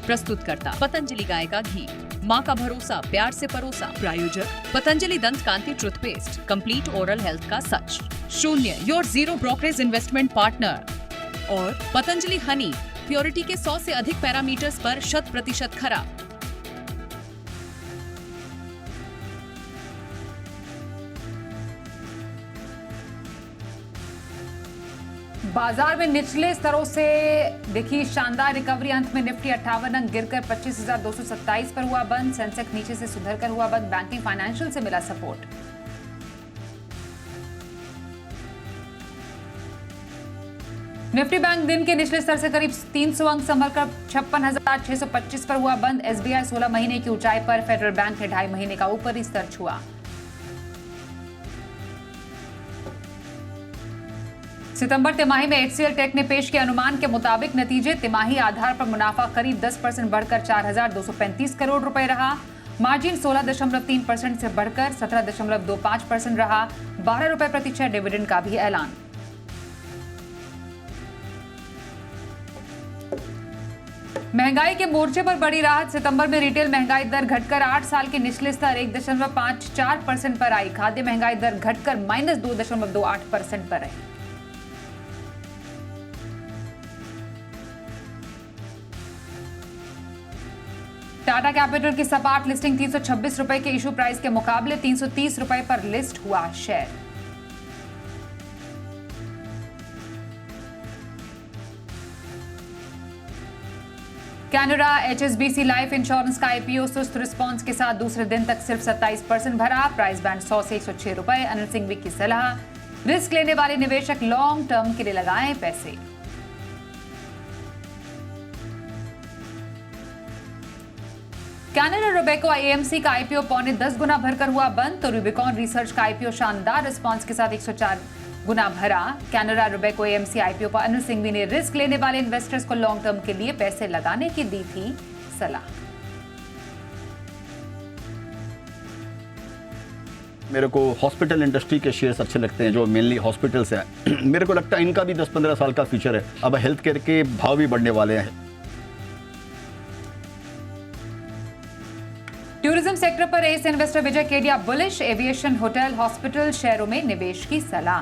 प्रस्तुतकर्ता पतंजलि गाय का घी, माँ का भरोसा, प्यार से परोसा। प्रायोजक पतंजलि दंत कांति टूथपेस्ट, कंप्लीट ओरल हेल्थ का सच। शून्य, your zero brokerage investment partner. और पतंजलि हनी, प्योरिटी के 100 से अधिक पैरामीटर्स पर 100% खरा। बाजार में निचले स्तरों से देखी शानदार रिकवरी। अंत में निफ्टी 58 अंक गिरकर 25,227 पर हुआ बंद। सेंसेक्स नीचे से सुधरकर हुआ बंद। बैंकिंग फाइनेंशियल से मिला सपोर्ट। निफ्टी बैंक दिन के निचले स्तर से करीब 300 अंक संभलकर 56,625 पर हुआ बंद। एसबीआई 16 महीने की ऊंचाई पर, फेडरल बैंक ने 2.5 महीने का ऊपरी स्तर छुआ। सितंबर तिमाही में एचसीएल टेक ने पेश किए अनुमान के मुताबिक नतीजे। तिमाही आधार पर मुनाफा करीब 10% बढ़कर 4,235 करोड़ रुपए रहा। मार्जिन 16.3% से बढ़कर 17.25% रहा। 12 रुपए प्रति शेयर डिविडेंड का भी ऐलान। महंगाई के मोर्चे पर बड़ी राहत। सितंबर में रिटेल महंगाई दर घटकर 8 साल के निचले स्तर 1.54% पर आई। खाद्य महंगाई दर घटकर -2.28% पर रही। टाटा कैपिटल की सपाट लिस्टिंग 326 रुपए के इशू प्राइस के मुकाबले 330 रुपए पर लिस्ट हुआ share. Canara HSBC life insurance का आईपीओ सुस्त रिस्पांस के साथ दूसरे दिन तक सिर्फ 27% भरा। प्राइस बैंड 100 से 106 रुपए। अनिल सिंघवी की सलाह, रिस्क लेने वाले निवेशक लॉन्ग टर्म के लिए लगाएं पैसे। कैनरा रोबेको एएमसी का आईपीओ 9.25 गुना भरकर हुआ बंद। तो रूबिकॉन रिसर्च का आईपीओ शानदार रिस्पांस के साथ 104 गुना भरा। कैनरा रोबेको एएमसी आईपीओ पर अनिल सिंघवी ने रिस्क लेने वाले इन्वेस्टर्स को लॉन्ग टर्म के लिए पैसे लगाने की दी थी सलाह। मेरे को हॉस्पिटल इंडस्ट्री के शेयर्स अच्छे लगते हैं जो मेनली हॉस्पिटल से है। मेरे को लगता है इनका भी 10-15 साल का फ्यूचर है। अब हेल्थ केयर के भाव भी बढ़ने वाले हैं। टूरिज्म सेक्टर पर ace investor Vijay Kedia bullish. Aviation, hotel, hospital शेयरों में निवेश की सलाह।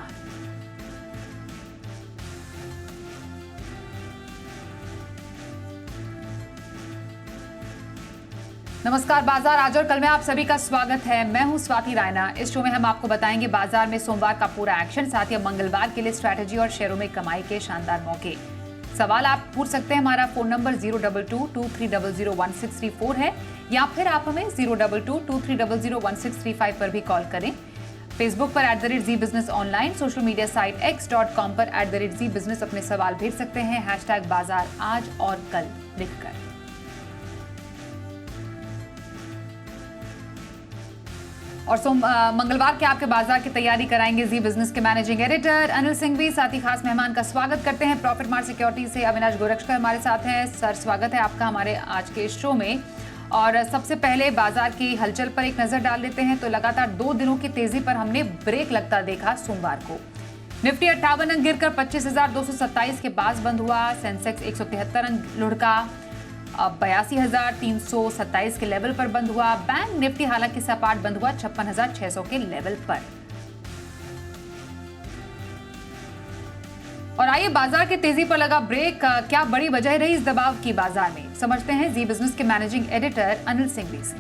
नमस्कार, बाजार आज और कल में आप सभी का स्वागत है। मैं हूं स्वाति रायना। इस शो में हम आपको बताएंगे बाजार में सोमवार का पूरा एक्शन, साथ ही मंगलवार के लिए स्ट्रैटेजी और शेयरों में कमाई के शानदार मौके। सवाल आप पूछ सकते हैं। हमारा फोन नंबर 022-2300-1634 है, या फिर आप हमें 022-2300-1635 पर भी कॉल करें। फेसबुक पर @ZBusiness online, social media site x.com पर @ZBusiness अपने सवाल भेज सकते हैं #बाजार आज और कल लिखकर। और मंगलवार के आपके बाजार की तैयारी कराएंगे जी बिजनेस के मैनेजिंग एडिटर अनिल सिंघवी। साथ ही खास मेहमान का स्वागत करते हैं प्रॉफिट मार्ट सिक्योरिटी से अविनाश गोरक्षकर हमारे साथ हैं। सर, स्वागत है आपका हमारे आज के शो में। और सबसे पहले बाजार की हलचल पर एक नजर डाल लेते हैं। तो लगातार 2 दिनों की तेजी पर हमने ब्रेक लगता देखा सोमवार को। निफ्टी 58 अंक गिरकर 25,227 के पास बंद हुआ। सेंसेक्स 173 अंक लुढ़का 82,327 के लेवल पर बंद हुआ। बैंक निफ्टी हालांकि सपाट बंद हुआ 56,600 के लेवल पर। और आइए बाजार की तेजी पर लगा ब्रेक, क्या बड़ी वजह रही इस दबाव की बाजार में, समझते हैं जी बिजनेस के मैनेजिंग एडिटर अनिल सिंघवी से।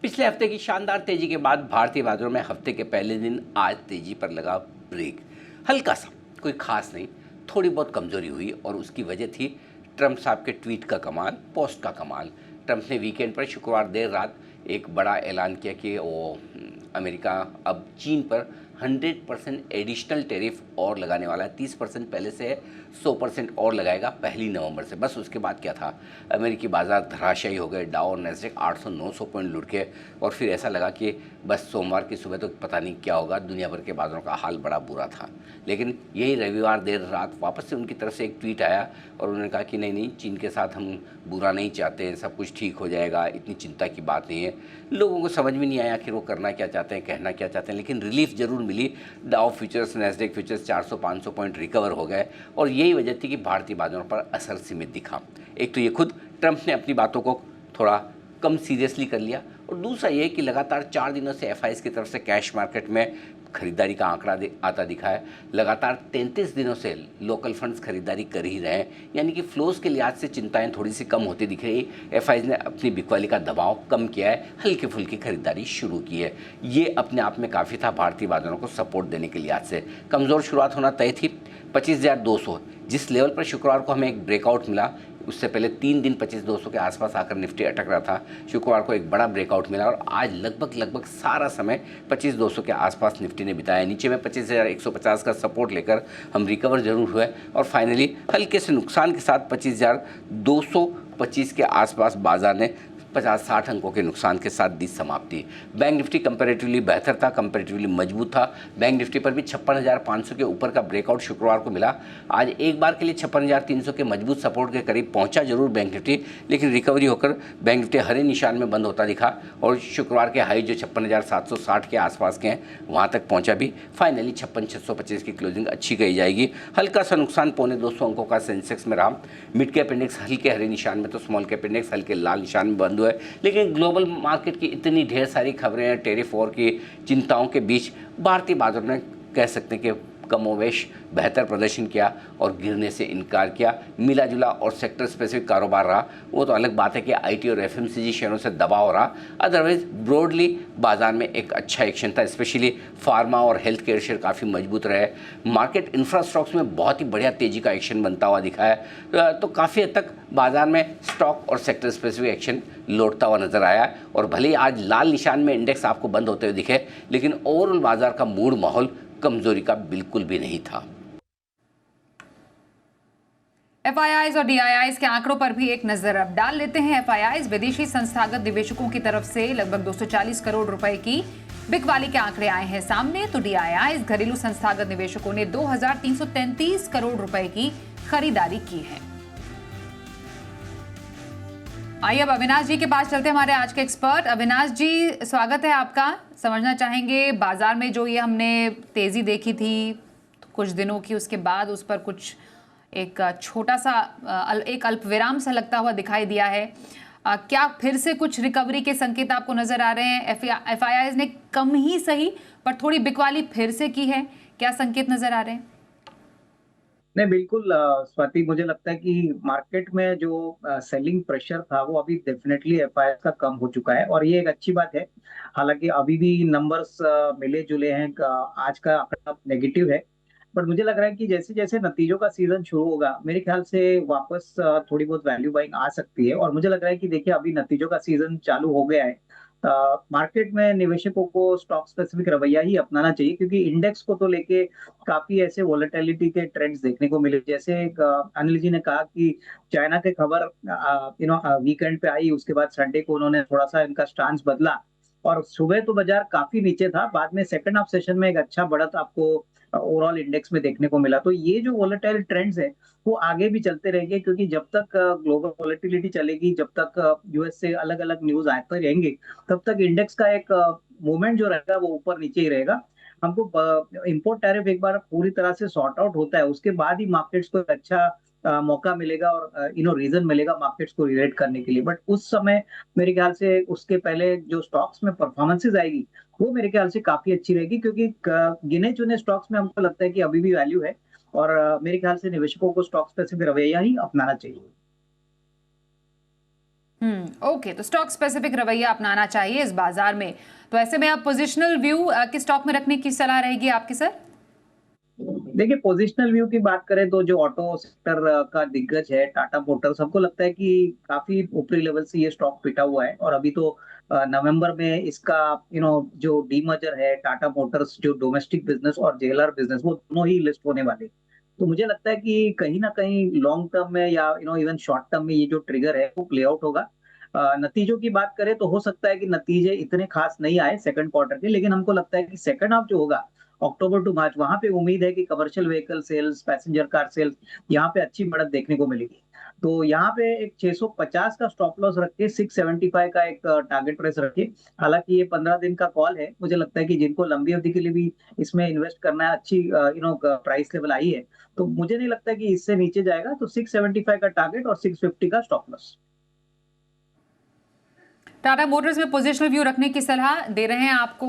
पिछले हफ्ते की शानदार तेजी के बाद भारतीय बाजारों में हफ्ते के पहले दिन आज तेजी पर लगा ब्रेक। हल्का सा, कोई खास नहीं, थोड़ी बहुत कमजोरी हुई और उसकी वजह थी ट्रंप साहब के ट्वीट का कमाल, पोस्ट का कमाल। ट्रंप ने वीकेंड पर शुक्रवार देर रात एक बड़ा ऐलान किया कि वो अमेरिका अब चीन पर 100% एडिशनल टैरिफ और लगाने वाला है। 30% पहले से है, 100% और लगाएगा 1 नवंबर से। बस उसके बाद क्या था, अमेरिकी बाजार धराशायी हो गए। डाउ और नैस्डैक 800-900 पॉइंट लुढ़ के और फिर ऐसा लगा कि बस सोमवार की सुबह तो पता नहीं क्या होगा। दुनिया भर के बाजारों का हाल बड़ा बुरा था। लेकिन यही रविवार देर रात वापस से उनकी तरफ से एक ट्वीट आया और उन्होंने कहा कि नहीं, चीन के साथ हम बुरा नहीं चाहते हैं, सब कुछ ठीक हो जाएगा, इतनी चिंता की बात नहीं है। लोगों को समझ में नहीं आया आखिर वो करना क्या चाहते हैं, कहना क्या चाहते हैं, लेकिन रिलीफ जरूर मिली। Dow futures, Nasdaq futures 400-500 point recover हो गए और यही वजह थी कि भारतीय बाजारों पर असर सीमित दिखा। एक तो ये खुद ट्रंप ने अपनी बातों को थोड़ा कम सीरियसली कर लिया और दूसरा ये कि लगातार 4 दिनों से एफआईआईज़ की तरफ से कैश मार्केट में खरीदारी का आंकड़ा आता दिखा है। लगातार 33 दिनों से लोकल फंड्स खरीदारी कर ही रहे हैं, यानी कि फ्लोज के लिहाज से चिंताएं थोड़ी सी कम होती दिख रही। एफआईआईज़ ने अपनी बिकवाली का दबाव कम किया है, हल्की फुल्की खरीदारी शुरू की है। ये अपने आप में काफ़ी था भारतीय बाजारों को सपोर्ट देने के लिहाज से। कमज़ोर शुरुआत होना तय थी। 25,200 जिस लेवल पर शुक्रवार को हमें एक ब्रेकआउट मिला, उससे पहले 3 दिन 25,200 के आसपास आकर निफ्टी अटक रहा था। शुक्रवार को एक बड़ा ब्रेकआउट मिला और आज लगभग सारा समय 25,200 के आसपास निफ्टी ने बिताया। नीचे में 25,150 का सपोर्ट लेकर हम रिकवर जरूर हुए और फाइनली हल्के से नुकसान के साथ 25,225 के आसपास बाजार ने 50-60 अंकों के नुकसान के साथ दी समाप्ति। बैंक निफ्टी कंपैरेटिवली बेहतर था, कंपैरेटिवली मजबूत था। बैंक निफ्टी पर भी 56,500 के ऊपर का ब्रेकआउट शुक्रवार को मिला। आज एक बार के लिए 56,300 के मजबूत सपोर्ट के करीब पहुंचा जरूर बैंक निफ्टी, लेकिन रिकवरी होकर बैंक निफ्टी हरे निशान में बंद होता दिखा और शुक्रवार के हाई जो 56,760 के आसपास के हैं वहाँ तक पहुँचा भी। फाइनली 56,625 की क्लोजिंग अच्छी कही जाएगी। हल्का सा नुकसान 250 अंकों का सेंसेक्स में रहा। मिड कैप इंडेक्स हल्के हरे निशान में तो स्मॉल कैप इंडेक्स हल्के लाल निशान में बंद है। लेकिन ग्लोबल मार्केट की इतनी ढेर सारी खबरें हैं, टेरिफ वॉर की चिंताओं के बीच भारतीय बाजारों ने कह सकते हैं कि कमोवेश बेहतर प्रदर्शन किया और गिरने से इनकार किया। मिला जुला और सेक्टर स्पेसिफिक कारोबार रहा, वो तो अलग बात है कि आईटी और एफएमसीजी शेयरों से दबाव रहा। अदरवाइज ब्रॉडली बाजार में एक अच्छा एक्शन था, स्पेशली फार्मा और हेल्थ केयर शेयर काफ़ी मजबूत रहे। मार्केट इंफ्रा स्टॉक्स में बहुत ही बढ़िया तेजी का एक्शन बनता हुआ दिखा है, तो काफ़ी हद तक बाजार में स्टॉक और सेक्टर स्पेसिफिक एक्शन लौटता हुआ नजर आया। और भले ही आज लाल निशान में इंडेक्स आपको बंद होते हुए दिखे, लेकिन ओवरऑल बाजार का मूड माहौल कमजोरी का बिल्कुल भी नहीं था। एफआईआईज़ और डीआईआईज़ के आंकड़ों पर भी एक नजर अब डाल लेते हैं। एफआईआईज़ विदेशी संस्थागत निवेशकों की तरफ से लगभग 240 करोड़ रुपए की बिकवाली के आंकड़े आए हैं सामने, तो डीआईआईज़ घरेलू संस्थागत निवेशकों ने 2,333 करोड़ रुपए की खरीदारी की है। आइए अब अविनाश जी के पास चलते हैं, हमारे आज के एक्सपर्ट। अविनाश जी, स्वागत है आपका। समझना चाहेंगे बाजार में जो ये हमने तेजी देखी थी कुछ दिनों की, उसके बाद उस पर कुछ एक छोटा सा एक अल्पविराम सा लगता हुआ दिखाई दिया है। क्या फिर से कुछ रिकवरी के संकेत आपको नजर आ रहे हैं? एफआईआईज़ ने कम ही सही पर थोड़ी बिकवाली फिर से की है, क्या संकेत नजर आ रहे हैं? नहीं, बिल्कुल स्वाति, मुझे लगता है कि मार्केट में जो सेलिंग प्रेशर था वो अभी डेफिनेटली एफआईआई का कम हो चुका है और ये एक अच्छी बात है। हालांकि अभी भी नंबर्स मिले जुले हैं, आज का आंकड़ा नेगेटिव है, बट मुझे लग रहा है कि जैसे जैसे नतीजों का सीजन शुरू होगा मेरे ख्याल से वापस थोड़ी बहुत वैल्यू बाइंग आ सकती है। और मुझे लग रहा है कि देखिए अभी नतीजों का सीजन चालू हो गया है, मार्केट में निवेशकों को स्टॉक स्पेसिफिक रवैया ही अपनाना चाहिए, क्योंकि इंडेक्स को तो लेके काफी ऐसे वोलेटिलिटी के ट्रेंड्स देखने को मिले। जैसे अनिल जी ने कहा कि चाइना के खबर वीकेंड पे आई, उसके बाद संडे को उन्होंने थोड़ा सा इनका स्टांस बदला और सुबह तो बाजार काफी नीचे था, बाद में सेकंड हाफ सेशन में एक अच्छा बढ़त आपको ओवरऑल इंडेक्स में देखने को मिला। तो ये जो वोलेटाइल ट्रेंड्स है वो आगे भी चलते रहेंगे, क्योंकि जब तक ग्लोबल वोलेटिलिटी चलेगी, जब तक यूएस से अलग अलग न्यूज आते रहेंगे, तब तक इंडेक्स का एक मूवमेंट जो रहेगा वो ऊपर नीचे ही रहेगा। हमको इंपोर्ट टैरिफ एक बार पूरी तरह से सॉर्ट आउट होता है, उसके बाद ही मार्केट्स को एक अच्छा मौका मिलेगा और रीजन मिलेगा मार्केट्स को रिलेट करने के लिए। बट उस समय मेरे ख्याल से उसके पहले जो स्टॉक्स में परफॉर्मेंसेज आएगी वो मेरे ख्याल से काफी अच्छी रहेगी, क्योंकि गिने चुने स्टॉक्स में हमको लगता है कि अभी भी वैल्यू है और मेरे ख्याल से निवेशकों को स्टॉक स्पेसिफिक रवैया ही अपनाना चाहिए। ओके, तो स्टॉक स्पेसिफिक रवैया अपनाना चाहिए इस बाजार में। तो ऐसे में आप पोजिशनल व्यू किस स्टॉक में रखने की सलाह रहेगी आपकी सर? देखिए, पोजिशनल व्यू की बात करें तो जो ऑटो सेक्टर का दिग्गज है टाटा मोटर्स, हमको लगता है कि काफी ऊपरी लेवल से ये स्टॉक पिटा हुआ है और अभी तो नवंबर में इसका जो डीमर्जर है टाटा मोटर्स, जो डोमेस्टिक बिजनेस और जेएलआर बिजनेस, वो दोनों ही लिस्ट होने वाले। तो मुझे लगता है कि कहीं ना कहीं लॉन्ग टर्म में या इवन शॉर्ट टर्म में ये जो ट्रिगर है वो प्ले आउट होगा। नतीजों की बात करें तो हो सकता है कि नतीजे इतने खास नहीं आए सेकंड क्वार्टर के, लेकिन हमको लगता है कि सेकंड हाफ जो होगा अक्टूबर टू मार्च, वहां पे उम्मीद है कि commercial vehicle sales, passenger car sales, यहाँ पे अच्छी बढ़त देखने को मिलेगी। तो यहाँ पे एक 650 का स्टॉप लॉस रख के 675 का एक टारगेट प्राइस रखिए। हालांकि ये 15 दिन का कॉल है, मुझे लगता है कि जिनको लंबी अवधि के लिए भी इसमें इन्वेस्ट करना है, अच्छी प्राइस लेवल आई है, तो मुझे नहीं लगता कि इससे नीचे जाएगा। तो 675 का टारगेट और 650 का स्टॉप लॉस। टाटा मोटर्स में पोजिशनल व्यू रखने की सलाह दे रहे हैं आपको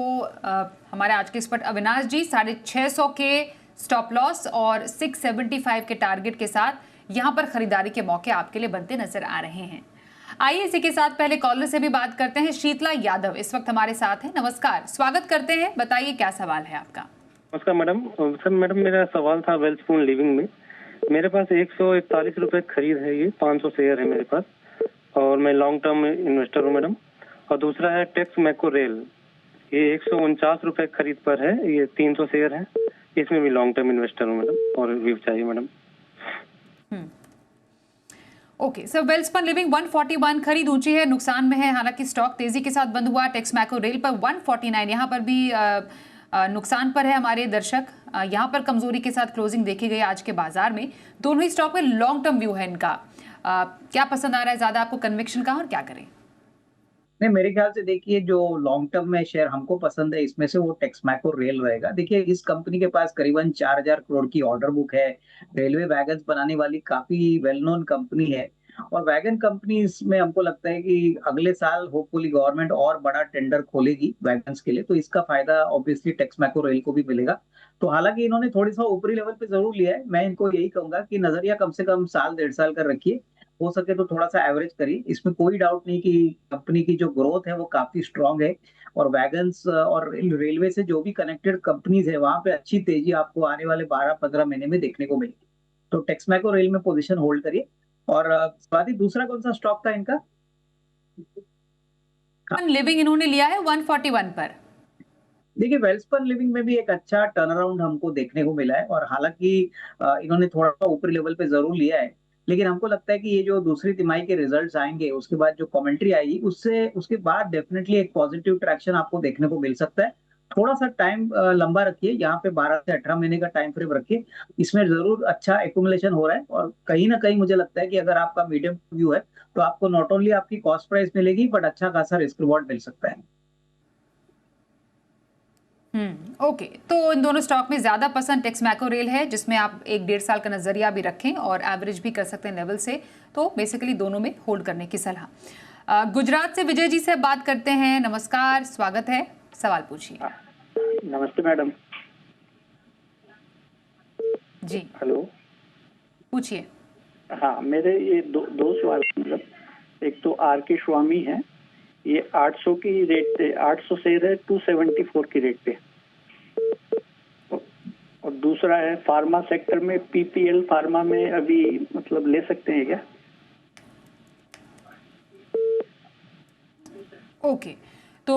हमारे आज के एक्सपर्ट अविनाश जी। 650 के स्टॉप लॉस और 675 के टारगेट के साथ यहां पर खरीदारी के मौके आपके लिए बनते नजर आ रहे हैं। आइए इसी के साथ पहले कॉलर से भी बात करते हैं। शीतला यादव इस वक्त हमारे साथ हैं। नमस्कार, स्वागत करते हैं, बताइए क्या सवाल है आपका। नमस्कार मैडम। सर मैडम, मेरा सवाल था वेल्सपून लिविंग में। मेरे पास 141 रुपए खरीद है, ये 500 शेयर है मेरे पास, और मैं लॉन्ग टर्म इन्वेस्टर हूँ मैडम। और दूसरा है टेक्स मैको रेल, ये 149 रुपए खरीद पर है, ये 300 शेयर है, इसमें भी लॉन्ग टर्म इन्वेस्टर हूँ मैडम, और व्यू चाहिए madam. Okay sir, Welspun living 141 खरीद ऊंची है, नुकसान में है, हालांकि स्टॉक तेजी के साथ बंद हुआ। टेक्स मैको रेल पर 149, यहाँ पर भी नुकसान पर है हमारे दर्शक। यहाँ पर कमजोरी के साथ क्लोजिंग देखी गई आज के बाजार में। दोनों ही स्टॉक में लॉन्ग टर्म व्यू है इनका। क्या पसंद आ रहा है ज्यादा आपको, कन्विक्शन का, और क्या करें? नहीं, मेरे ख्याल से देखिए जो लॉन्ग टर्म में शेयर हमको पसंद है इसमें से वो टेक्समैको रेल रहेगा। देखिए इस कंपनी के पास करीबन 4000 करोड़ की ऑर्डर बुक है। रेलवे वैगन्स बनाने वाली काफी वेल नोन कंपनी है, और वैगन कंपनीज में हमको लगता है कि अगले साल होपफुली गवर्नमेंट और बड़ा टेंडर खोलेगी वैगन्स के लिए, तो इसका फायदा ऑब्वियसली टेक्समैको रेल को भी मिलेगा। तो हालांकि इन्होंने थोड़ी सा ऊपरी लेवल पे जरूर लिया है, मैं इनको यही कहूंगा कि नजरिया कम से कम साल 1.5 साल का रखिए, हो सके तो थोड़ा सा एवरेज करिए। इसमें कोई डाउट नहीं कि कंपनी की जो ग्रोथ है वो काफी स्ट्रांग है, और वैगन्स और रेलवे से जो भी कनेक्टेड कंपनीज है वहां पे अच्छी तेजी आपको आने वाले 12-15 महीने में देखने को मिलेगी। तो टेक्समैको रेल में पोजीशन होल्ड करिए। और स्वाति, दूसरा कौन सा स्टॉक था इनका? लिविंग इन्होंने लिया है 141 पर। देखिए वेल्सपन लिविंग में भी एक अच्छा टर्न अराउंड हमको देखने को मिला है, और हालांकि इन्होंने थोड़ा सा ऊपरी लेवल पे जरूर लिया है, लेकिन हमको लगता है कि ये जो दूसरी तिमाही के रिजल्ट्स आएंगे उसके बाद जो कमेंट्री आएगी उससे उसके बाद डेफिनेटली एक पॉजिटिव ट्रैक्शन आपको देखने को मिल सकता है। थोड़ा सा टाइम लंबा रखिए, यहाँ पे 12 से 18 महीने का टाइम फ्रेम रखिए, इसमें जरूर अच्छा एक्यूमुलेशन हो रहा है। और कहीं ना कहीं मुझे लगता है कि अगर आपका मीडियम व्यू है तो आपको नॉट ओनली आपकी कॉस्ट प्राइस मिलेगी बट अच्छा खासा रिस्क रिवॉर्ड मिल सकता है। ओके, तो इन दोनों स्टॉक में ज्यादा पसंद टेक्समैको रेल है, जिसमें आप 1-1.5 साल का नजरिया भी रखें और एवरेज भी कर सकते हैं लेवल से। तो बेसिकली दोनों में होल्ड करने की सलाह। गुजरात से विजय जी से बात करते हैं। नमस्कार, स्वागत है, सवाल पूछिए। नमस्ते मैडम जी हेलो। पूछिए। हाँ, मेरे ये दो सवाल मतलब, एक तो आर के स्वामी है, ये 800 की रेट पे 800 शेयर है 274 की रेट पे, और दूसरा है फार्मा सेक्टर में पीपीएल फार्मा में अभी मतलब ले सकते हैं क्या? ओके, तो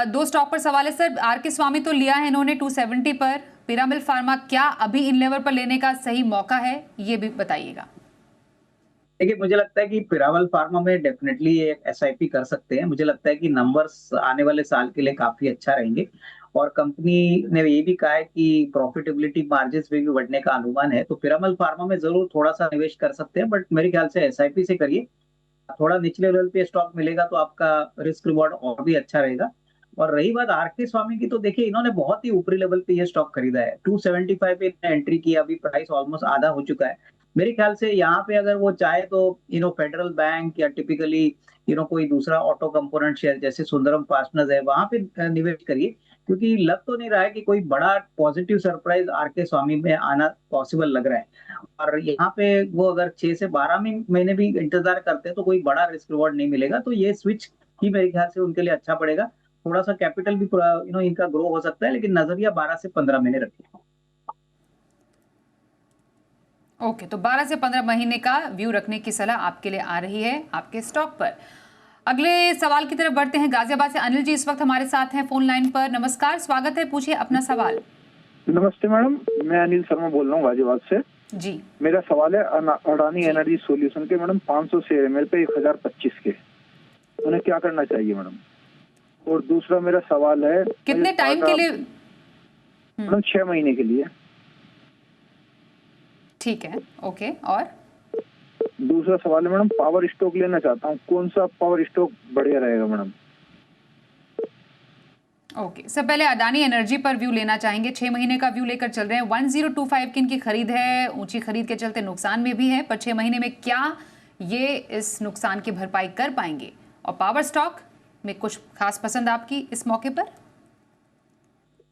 दो स्टॉक पर सवाल है सर। आर के स्वामी तो लिया है इन्होंने 270 पर। पिरामिल फार्मा क्या अभी इन लेवल पर लेने का सही मौका है, ये भी बताइएगा। देखिए मुझे लगता है कि पिरामल फार्मा में डेफिनेटली एक एसआईपी कर सकते हैं। मुझे लगता है कि नंबर्स आने वाले साल के लिए काफी अच्छा रहेंगे, और कंपनी ने ये भी कहा है कि प्रॉफिटेबिलिटी मार्जिन्स में भी बढ़ने का अनुमान है। तो पिरामल फार्मा में जरूर थोड़ा सा निवेश कर सकते हैं, बट मेरे ख्याल से एसआईपी से करिए। थोड़ा निचले लेवल पे स्टॉक मिलेगा तो आपका रिस्क रिवॉर्ड और भी अच्छा रहेगा। और रही बात आर के स्वामी की, तो देखिए इन्होंने बहुत ही ऊपरी लेवल पे ये स्टॉक खरीदा है। 275 पे एंट्री की, अभी प्राइस ऑलमोस्ट आधा हो चुका है। मेरे ख्याल से यहाँ पे अगर वो चाहे तो फेडरल बैंक या टिपिकली कोई दूसरा ऑटो कंपोनेंट शेयर जैसे सुंदरम फास्टनर्स है वहां पे निवेश करिए, क्योंकि लग तो नहीं रहा है कि कोई बड़ा पॉजिटिव सरप्राइज आर के स्वामी में आना पॉसिबल लग रहा है। और यहाँ पे वो अगर 6 से 12 महीने भी इंतजार करते हैं तो कोई बड़ा रिस्क रिवॉर्ड नहीं मिलेगा। तो ये स्विच ही मेरे ख्याल से उनके लिए अच्छा पड़ेगा। थोड़ा सा कैपिटल भी इनका ग्रो हो सकता है, लेकिन नजरिया 12 से 15 महीने रखिए। ओके, तो 12 से 15 महीने का व्यू रखने की सलाह आपके लिए आ रही है आपके स्टॉक पर। अगले सवाल की तरफ बढ़ते हैं। गाजियाबाद से अनिल जी इस वक्त हमारे साथ हैं फोन लाइन पर। नमस्कार, स्वागत है, पूछिए अपना सवाल। नमस्ते मैडम, मैं अनिल शर्मा बोल रहा हूँ गाजियाबाद से जी। मेरा सवाल है अडानी एनर्जी सॉल्यूशन के मैडम 500 शेयर है मेरे पे 1025 के, उन्हें क्या करना चाहिए मैडम? और दूसरा मेरा सवाल है, कितने टाइम के लिए? मैडम 6 महीने के लिए। ठीक है, ओके। और दूसरा सवाल है मैडम, पावर स्टॉक लेना चाहता हूँ, कौन सा पावर स्टॉक बढ़िया रहेगा मैडम? ओके सर, पहले अडानी एनर्जी पर व्यू लेना चाहेंगे। 6 महीने का व्यू लेकर चल रहे हैं। 1025 की इनकी खरीद है, ऊंची खरीद के चलते नुकसान में भी है, पर 6 महीने में क्या ये इस नुकसान की भरपाई कर पाएंगे? और पावर स्टॉक में कुछ खास पसंद आपकी इस मौके पर?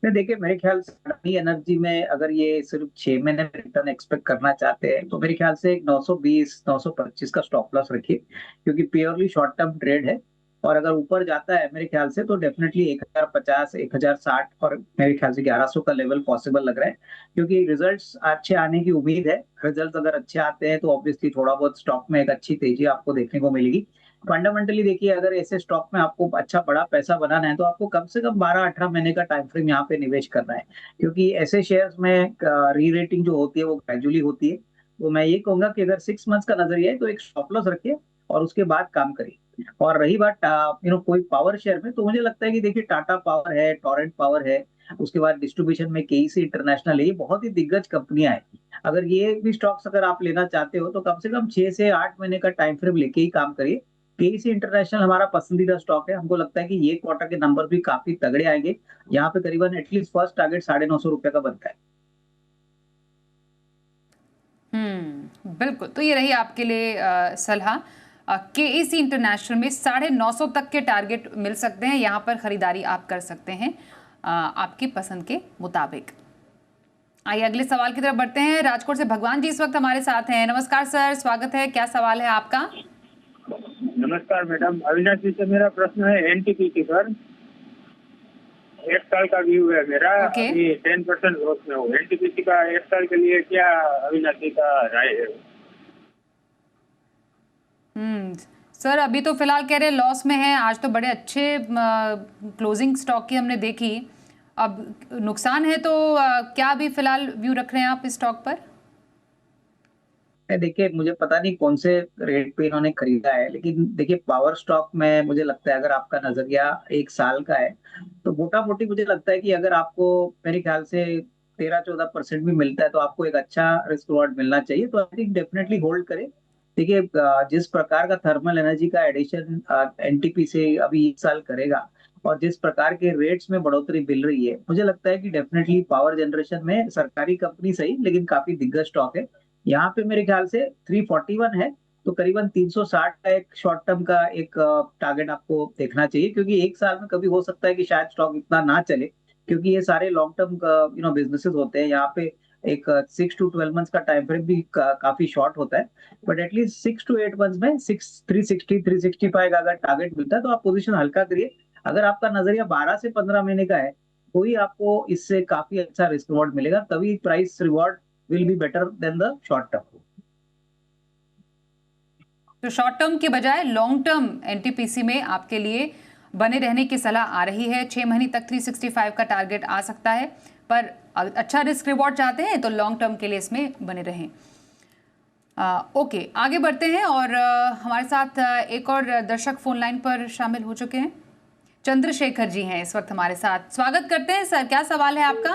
नहीं देखिए, मेरे ख्याल से अडानी एनर्जी में अगर ये सिर्फ 6 महीने में रिटर्न एक्सपेक्ट करना चाहते हैं तो मेरे ख्याल से एक 920 925 का स्टॉप लॉस रखिए, क्योंकि प्योरली शॉर्ट टर्म ट्रेड है। और अगर ऊपर जाता है मेरे ख्याल से तो डेफिनेटली 1050 1060 और मेरे ख्याल से 1100 का लेवल पॉसिबल लग रहा है, क्योंकि रिजल्ट्स अच्छे आने की उम्मीद है। रिजल्ट अगर अच्छे आते हैं तो ऑब्वियसली थोड़ा बहुत स्टॉक में एक अच्छी तेजी आपको देखने को मिलेगी। फंडामेंटली देखिए, अगर ऐसे स्टॉक में आपको अच्छा बड़ा पैसा बनाना है तो आपको कम से कम 12-18 महीने का टाइम फ्रेम यहाँ पे निवेश करना है, क्योंकि ऐसे शेयर्स में री रेटिंग जो होती है वो ग्रेजुअली होती है। तो मैं ये कहूंगा कि अगर 6 मंथ्स का नजरिया है तो एक स्टॉप लॉस रखिए और उसके बाद काम करिए। और रही बात कोई पावर शेयर में, तो मुझे लगता है कि देखिए टाटा पावर है, टोरेंट पावर है, उसके बाद डिस्ट्रीब्यूशन में केईसी इंटरनेशनल है, ये बहुत ही दिग्गज कंपनियां हैं। अगर ये भी स्टॉक्स अगर आप लेना चाहते हो तो कम से कम 6 से 8 महीने का टाइम फ्रेम लेके ही काम करिए। केईसी इंटरनेशनल हमारा पसंदीदा स्टॉक है। हमको लगता है कि ये क्वार्टर के नंबर भी काफी तगड़े आएंगे। यहाँ पे करीबन एटलीस्ट फर्स्ट टारगेट 950 रुपए का बनता है। बिल्कुल। तो ये रही आपके लिए सलाह। केईसी इंटरनेशनल में 950 तक के टारगेट मिल सकते हैं, यहाँ पर खरीदारी आप कर सकते हैं आपकी पसंद के मुताबिक। आइए अगले सवाल की तरफ बढ़ते हैं। राजकोट से भगवान जी इस वक्त हमारे साथ हैं। नमस्कार सर, स्वागत है। क्या सवाल है आपका? नमस्कार मैडम, अविनाश जी से मेरा प्रश्न है एनटीपीसी पर। 1 साल का व्यू है मेरा, Okay. अभी 10% ग्रोथ में हो। एनटीपीसी का 1 साल के लिए क्या अविनाश जी का राय है? सर अभी तो फिलहाल कह रहे लॉस में है। आज तो बड़े अच्छे क्लोजिंग स्टॉक की हमने देखी। अब नुकसान है तो क्या अभी फिलहाल व्यू रख रहे हैं आप इस स्टॉक पर? देखिए, मुझे पता नहीं कौन से रेट पे इन्होंने खरीदा है, लेकिन देखिए पावर स्टॉक में मुझे लगता है अगर आपका नजरिया 1 साल का है तो मोटा मोटी मुझे लगता है कि अगर आपको मेरे ख्याल से 13-14% भी मिलता है तो आपको एक अच्छा रिस्क रिवॉर्ड मिलना चाहिए। तो आई थिंक डेफिनेटली होल्ड करें। देखिए, जिस प्रकार का थर्मल एनर्जी का एडिशन एनटीपी से अभी 1 साल करेगा और जिस प्रकार के रेट्स में बढ़ोतरी मिल रही है, मुझे लगता है कि डेफिनेटली पावर जनरेशन में सरकारी कंपनी सही लेकिन काफी दिग्गज स्टॉक है। यहाँ पे मेरे ख्याल से 341 है, तो करीबन 360 का एक शॉर्ट टर्म का एक टारगेट आपको देखना चाहिए, क्योंकि 1 साल में कभी हो सकता है कि शायद स्टॉक इतना ना चले, क्योंकि ये सारे लॉन्ग टर्म बिजनेसेस होते हैं। यहाँ पे एक 6 to 12 मंथ्स का टाइम फ्रेम भी काफी शॉर्ट होता है, बट एटलीस्ट 6 to 8 मंथ्स में 365 का अगर टारगेट मिलता है तो आप पोजीशन हल्का करिए। अगर आपका नजरिया 12 से 15 महीने का है तो ही आपको इससे काफी अच्छा रिस्क रिवॉर्ड मिलेगा, तभी price reward will be better than the short term. तो शॉर्ट टर्म के बजाय लॉन्ग टर्म एनटीपीसी में आपके लिए बने रहने की सलाह आ रही है। 6 महीने तक 365 का टारगेट आ सकता है, पर अच्छा रिस्क रिवॉर्ड चाहते हैं तो लॉन्ग टर्म के लिए इसमें बने रहें। ओके, आगे बढ़ते हैं और हमारे साथ एक और दर्शक फोन लाइन पर शामिल हो चुके हैं। चंद्रशेखर जी हैं इस वक्त हमारे साथ। स्वागत करते हैं सर, क्या सवाल है आपका?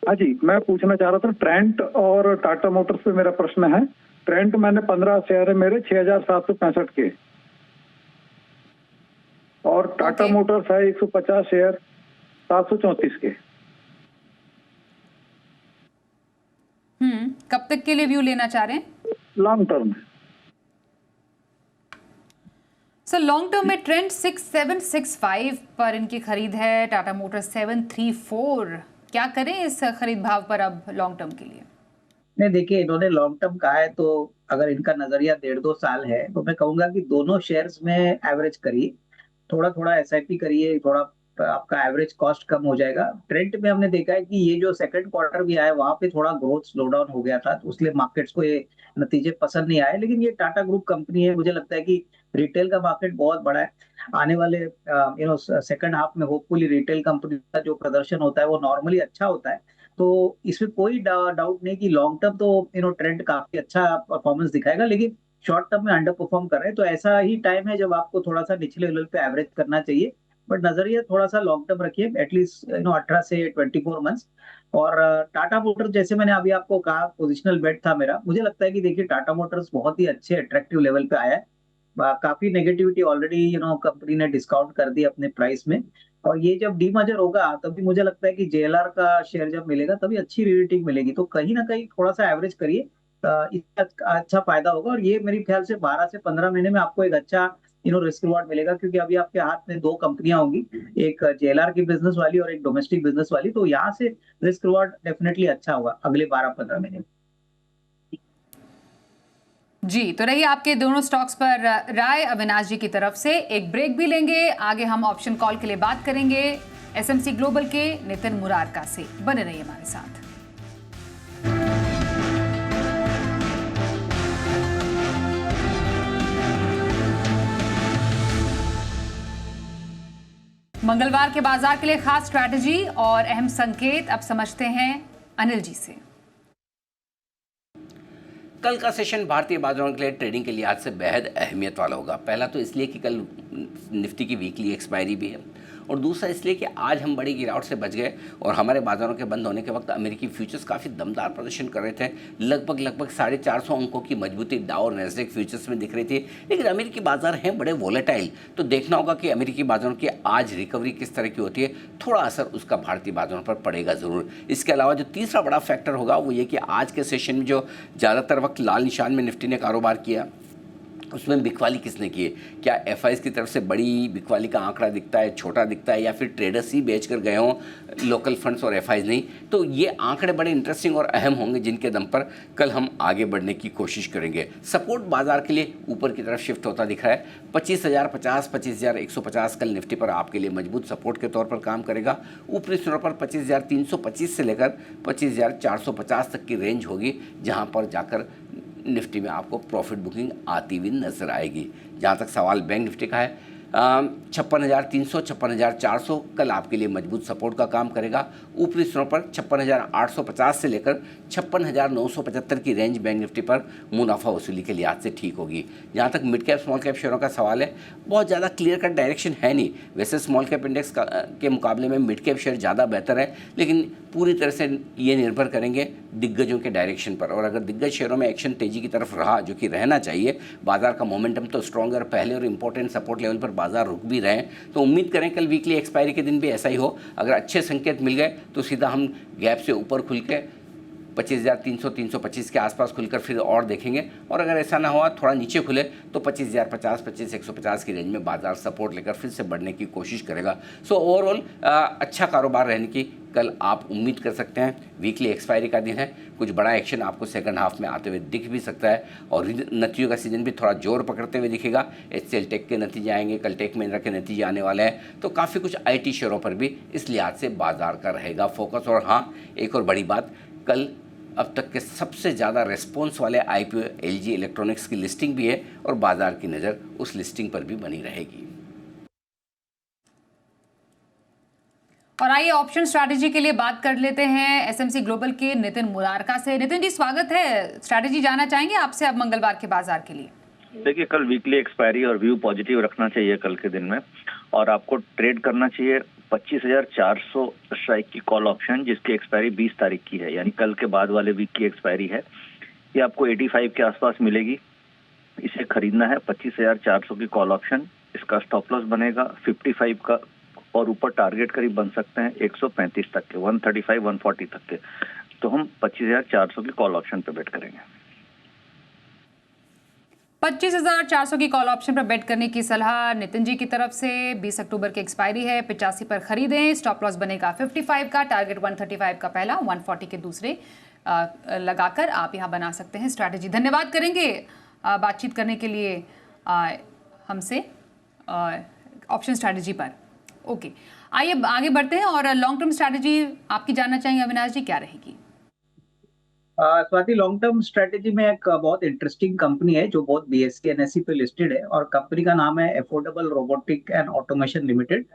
हाँ जी, मैं पूछना चाह रहा था ट्रेंट और टाटा मोटर्स पे मेरा प्रश्न है। ट्रेंट मैंने 15 शेयर है मेरे 6765 के, और टाटा Okay. मोटर्स है 150 शेयर 734 के। कब तक के लिए व्यू लेना चाह रहे हैं? Long term. Sir long term में ट्रेंड 6765 पर इनकी खरीद है, टाटा मोटर्स 734। क्या करें इस खरीद भाव पर अब लॉन्ग टर्म के लिए? नहीं देखिए, इन्होंने लॉन्ग टर्म कहा है तो अगर इनका नजरिया 1.5-2 साल है तो मैं कहूंगा कि दोनों शेयर्स में एवरेज करिए, थोड़ा थोड़ा एसआईपी करिए, थोड़ा आपका एवरेज कॉस्ट कम हो जाएगा। ट्रेंड में हमने देखा है कि ये जो सेकंड क्वार्टर भी आया वहां पे थोड़ा ग्रोथ स्लो डाउन हो गया था, तो इसलिए मार्केट्स को ये नतीजे पसंद नहीं आए। लेकिन ये टाटा ग्रुप कंपनी है, मुझे लगता है कि रिटेल का मार्केट बहुत बड़ा है। आने वाले सेकंड हाफ में होपफुली रिटेल कंपनी का जो प्रदर्शन होता है वो नॉर्मली अच्छा होता है, तो इसमें कोई डाउट नहीं कि लॉन्ग टर्म तो ट्रेंड काफी अच्छा परफॉर्मेंस दिखाएगा, लेकिन शॉर्ट टर्म में अंडर परफॉर्म कर रहे हैं। तो ऐसा ही टाइम है जब आपको थोड़ा सा निचले लेवल पे एवरेज करना चाहिए। बट नजरिया थोड़ा सा लॉन्ग टर्म रखिए, एटलीस्ट 18 से 24 मंथ्स। और टाटा मोटर्स, जैसे मैंने अभी आपको कहा, पोजिशनल बेट था मेरा। मुझे लगता है कि देखिए टाटा मोटर्स बहुत ही अच्छे अट्रैक्टिव लेवल पे आया है। काफी नेगेटिविटी ऑलरेडी कंपनी ने डिस्काउंट कर दी अपने प्राइस में। और ये जब डीमर्जर होगा तभी मुझे लगता है कि जेएलआर का शेयर जब मिलेगा तभी अच्छी रेटिंग मिलेगी। तो कहीं ना कहीं थोड़ा सा एवरेज करिए, इसका अच्छा फायदा होगा। और ये मेरे ख्याल से 12 से 15 महीने में आपको एक अच्छा रिस्क रिवॉर्ड मिलेगा, क्योंकि अभी आपके हाथ में दो कंपनियां होंगी, एक जेएलआर की बिजनेस वाली और एक डोमेस्टिक बिजनेस वाली। तो यहाँ से रिस्क रिवॉर्ड डेफिनेटली अच्छा होगा अगले 12-15 महीने में। जी, तो रही आपके दोनों स्टॉक्स पर राय अविनाश जी की तरफ से। एक ब्रेक भी लेंगे, आगे हम ऑप्शन कॉल के लिए बात करेंगे एसएमसी ग्लोबल के नितिन मुरारका से। बने रहिए हमारे साथ। मंगलवार के बाजार के लिए खास स्ट्रैटेजी और अहम संकेत अब समझते हैं अनिल जी से। कल का सेशन भारतीय बाजारों के लिए ट्रेडिंग के लिहाज से बेहद अहमियत वाला होगा। पहला तो इसलिए कि कल निफ्टी की वीकली एक्सपायरी भी है, और दूसरा इसलिए कि आज हम बड़ी गिरावट से बच गए और हमारे बाजारों के बंद होने के वक्त अमेरिकी फ्यूचर्स काफ़ी दमदार प्रदर्शन कर रहे थे। लगभग 450 अंकों की मजबूती डाउ और नैस्डैक फ्यूचर्स में दिख रही थी। लेकिन अमेरिकी बाजार हैं बड़े वोलेटाइल, तो देखना होगा कि अमेरिकी बाजारों की आज रिकवरी किस तरह की होती है। थोड़ा असर उसका भारतीय बाजारों पर पड़ेगा ज़रूर। इसके अलावा जो तीसरा बड़ा फैक्टर होगा वो ये कि आज के सेशन में जो ज़्यादातर वक्त लाल निशान में निफ्टी ने कारोबार किया, उसमें बिकवाली किसने की है? क्या एफआईज की तरफ से बड़ी बिकवाली का आंकड़ा दिखता है, छोटा दिखता है, या फिर ट्रेडर्स ही बेच कर गए हों, लोकल फंड्स और एफआईज नहीं? तो ये आंकड़े बड़े इंटरेस्टिंग और अहम होंगे, जिनके दम पर कल हम आगे बढ़ने की कोशिश करेंगे। सपोर्ट बाजार के लिए ऊपर की तरफ शिफ्ट होता दिख रहा है। 25,050, 25,150 कल निफ्टी पर आपके लिए मजबूत सपोर्ट के तौर पर काम करेगा। ऊपरी स्तरों पर 25,325 से लेकर 25,450 तक की रेंज होगी, जहाँ पर जाकर निफ्टी में आपको प्रॉफिट बुकिंग आती हुई नजर आएगी। जहाँ तक सवाल बैंक निफ्टी का है, 56,300, 56,400 कल आपके लिए मजबूत सपोर्ट का काम करेगा। ऊपरी स्तरों पर 56,850 से लेकर 56,975 की रेंज बैंक निफ्टी पर मुनाफा वसूली के लिहाज से ठीक होगी। जहाँ तक मिड कैप स्मॉल कैप शेयरों का सवाल है, बहुत ज़्यादा क्लियर कट डायरेक्शन है नहीं। वैसे स्मॉल कैप इंडेक्स के मुकाबले में मिड कैप शेयर ज़्यादा बेहतर है, लेकिन पूरी तरह से ये निर्भर करेंगे दिग्गजों के डायरेक्शन पर। और अगर दिग्गज शेयरों में एक्शन तेजी की तरफ रहा, जो कि रहना चाहिए, बाजार का मोमेंटम तो स्ट्रॉन्ग है, पहले और इंपॉर्टेंट सपोर्ट लेवल पर बाजार रुक भी रहे हैं, तो उम्मीद करें कल वीकली एक्सपायरी के दिन भी ऐसा ही हो। अगर अच्छे संकेत मिल गए तो सीधा हम गैप से ऊपर खुल के 25,300, 325 के आसपास खुलकर फिर और देखेंगे। और अगर ऐसा ना हुआ, थोड़ा नीचे खुले, तो 25,050, 25,150 की रेंज में बाजार सपोर्ट लेकर फिर से बढ़ने की कोशिश करेगा। सो ओवरऑल अच्छा कारोबार रहने की कल आप उम्मीद कर सकते हैं। वीकली एक्सपायरी का दिन है, कुछ बड़ा एक्शन आपको सेकंड हाफ में आते हुए दिख भी सकता है, और नतीजों का सीजन भी थोड़ा जोर पकड़ते हुए दिखेगा। HCL टेक के नतीजे आएंगे, कल टेक महिंद्रा के नतीजे आने वाले हैं, तो काफ़ी कुछ IT शेयरों पर भी इस लिहाज से बाजार का रहेगा फोकस। और हाँ, एक और बड़ी बात, कल अब तक के सबसे ज़्यादा रेस्पॉन्स वाले IPO LG इलेक्ट्रॉनिक्स की लिस्टिंग भी है, और बाजार की नज़र उस लिस्टिंग पर भी बनी रहेगी। और आइए ऑप्शन स्ट्रैटेजी के लिए बात कर लेते हैं एसएमसी ग्लोबल के नितिन मुरारका से। नितिन जी, स्वागत है। स्ट्रैटेजी जानना चाहेंगे आपसे अब मंगलवार के बाजार के लिए। देखिए, कल वीकली एक्सपायरी और व्यू पॉजिटिव रखना चाहिए कल के दिन में, और आपको ट्रेड करना चाहिए 25,400 स्ट्राइक की कॉल ऑप्शन, जिसकी एक्सपायरी 20 तारीख की है, यानी कल के बाद वाले वीक की एक्सपायरी है। ये आपको 85 के आसपास मिलेगी, इसे खरीदना है। 25,400 की कॉल ऑप्शन, इसका स्टॉप लॉस बनेगा 55 का, और ऊपर टारगेट करीब बन सकते हैं 135 तक के, 135, 140 तक के। तो हम 25,400 की कॉल ऑप्शन पे बेट करेंगे। 25,400 की कॉल ऑप्शन पर बेट करने की सलाह नितिन जी की तरफ से। 20 अक्टूबर की एक्सपायरी है, 85 पर खरीदें। स्टॉप लॉस बनेगा 55 का, टारगेट 135 का पहला, 140 के दूसरे लगाकर आप यहां बना सकते हैं स्ट्रैटेजी। धन्यवाद करेंगे बातचीत करने के लिए हमसे ऑप्शन स्ट्रैटेजी पर। ओके, आइए आगे बढ़ते हैं और लॉन्ग टर्म स्ट्रैटेजी आपकी जानना चाहेंगे अविनाश जी, क्या रहेगी? स्वाति, लॉन्ग टर्म स्ट्रेटेजी में एक बहुत इंटरेस्टिंग कंपनी है जो बहुत BSE NSE पे लिस्टेड है, और कंपनी का नाम है affordable robotic and automation limited.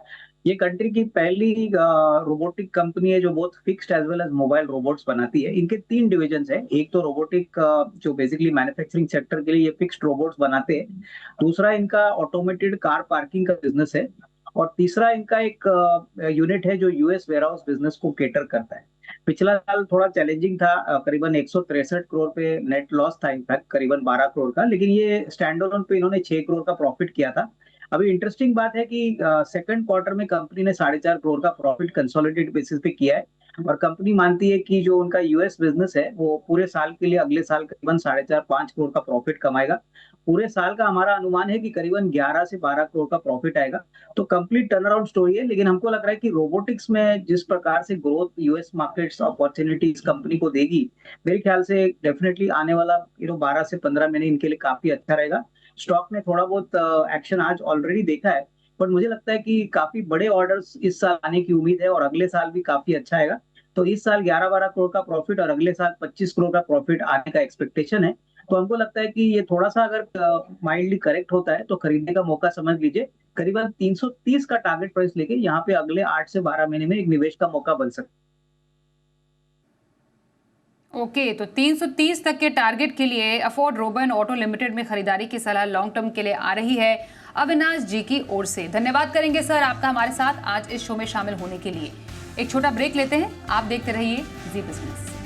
ये कंट्री की पहली रोबोटिक कंपनी है जो बहुत fixed as well as mobile robots बनाती है। इनके 3 डिविजन्स है। एक तो रोबोटिक जो बेसिकली मैन्युफैक्चरिंग सेक्टर के लिए ये फिक्स्ड रोबोट्स बनाते हैं। दूसरा इनका ऑटोमेटेड कार पार्किंग का बिजनेस है, और तीसरा इनका एक यूनिट है जो यूएस वेयरहाउस बिजनेस को केटर करता है। पिछला साल थोड़ा चैलेंजिंग था, करीबन 163 करोड़ पे नेट लॉस था, इनफैक्ट करीबन 12 करोड़ का, लेकिन ये स्टैंड अलोन पे इन्होंने 6 करोड़ का प्रॉफिट किया था। अभी इंटरेस्टिंग बात है कि सेकंड क्वार्टर में कंपनी ने 4.5 करोड़ का प्रॉफिट कंसोलिडेटेड बेसिस पे किया है, और कंपनी मानती है कि जो उनका यूएस बिजनेस है वो पूरे साल के लिए अगले साल करीबन 4.5-5 करोड़ का प्रॉफिट कमाएगा। पूरे साल का हमारा अनुमान है कि करीबन 11 से 12 करोड़ का प्रॉफिट आएगा। तो कंप्लीट टर्न अराउंड स्टोरी है, लेकिन हमको लग रहा है कि रोबोटिक्स में जिस प्रकार से growth US markets opportunities company को देगी, मेरे ख्याल से डेफिनेटली आने वाला 12 से 15 महीने इनके लिए काफी अच्छा रहेगा। स्टॉक ने थोड़ा बहुत एक्शन आज ऑलरेडी देखा है, पर मुझे लगता है कि काफी बड़े ऑर्डर्स इस साल आने की उम्मीद है और अगले साल भी काफी अच्छा आएगा। तो इस साल 11-12 करोड़ का प्रॉफिट और अगले साल 25 करोड़ का प्रॉफिट आने का एक्सपेक्टेशन है। तो हमको लगता है कि ये थोड़ा सा अगर माइल्डली करेक्ट होता है तो खरीदने का मौका समझ लीजिए। करीबन 330 का टारगेट प्राइस लेके यहाँ पे अगले 8 से 12 महीने में एक निवेश का मौका बन सकता है। ओके, तो 330 तक के टारगेट के लिए अफोर्ड रोबन ऑटो लिमिटेड में खरीदारी की सलाह लॉन्ग टर्म के लिए आ रही है अविनाश जी की ओर से। धन्यवाद करेंगे सर आपका हमारे साथ आज इस शो में शामिल होने के लिए। एक छोटा ब्रेक लेते हैं, आप देखते रहिए जी बिजनेस।